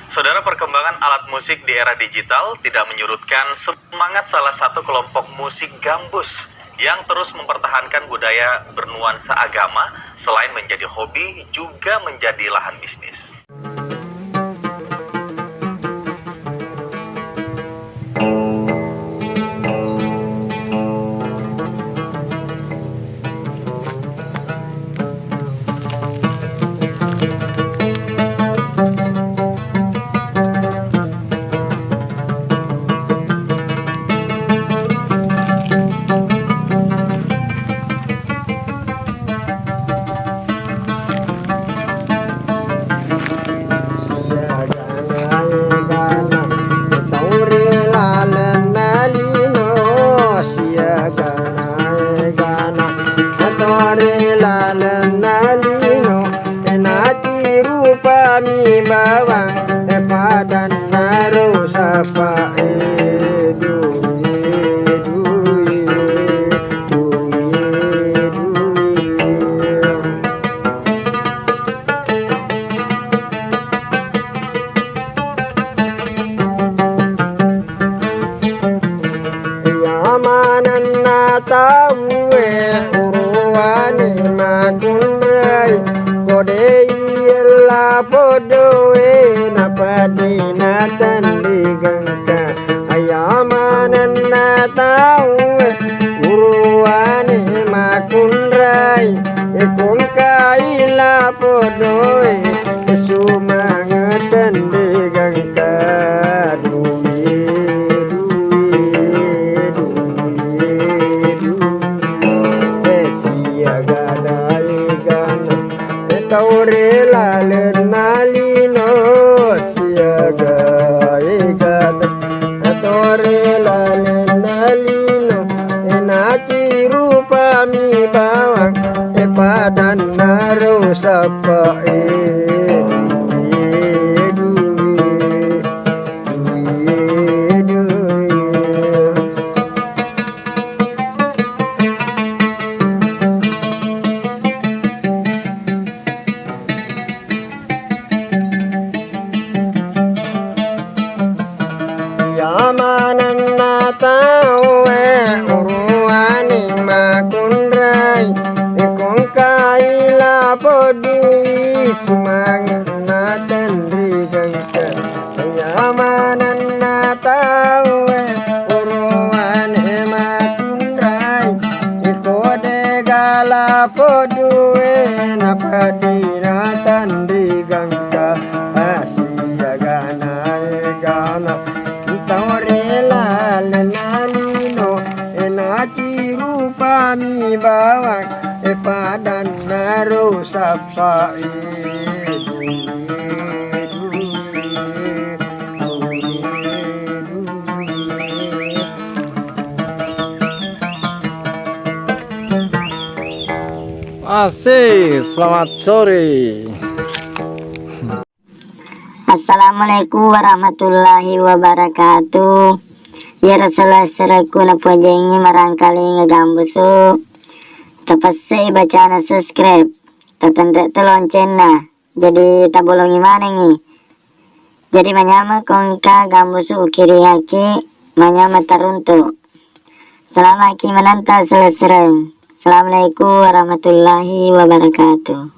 Saudara, perkembangan alat musik di era digital tidak menyurutkan semangat salah satu kelompok musik gambus yang terus mempertahankan budaya bernuansa agama. Selain menjadi hobi, juga menjadi lahan bisnis. Kami bawang padan naruh sapa Yamanan na tahu uruane makundrai kodei la podoe na padina tandigangka ayamanan na taue uruane makundrai kung kaila podoe sumangat tandigangka Taure lalen nalino siaga egan taure lalen nalino enaki rupa mi bawang padan naruh sapa Yamanan na taue uruane makundrai kung kaila podui sumangat na tandrigangka Yamanan na taue uruane makundrai kode gala podue na padina tandrigangka asiagana egana Taurela lenalino enaki rupa mi bawang padan naruh sapa Asik, selamat sore. Assalamualaikum warahmatullahi wabarakatuh. Ya Rasulullah seraku na pujengi marangkali ngagambusu. Tapasai bacana subscribe. Tatanda lonceng na. Jadi tabulungi mana ngi. Jadi manyama kongka gambusu ukiri haki manyama taruntu. Selama ki menanta selesai. Assalamualaikum warahmatullahi wabarakatuh.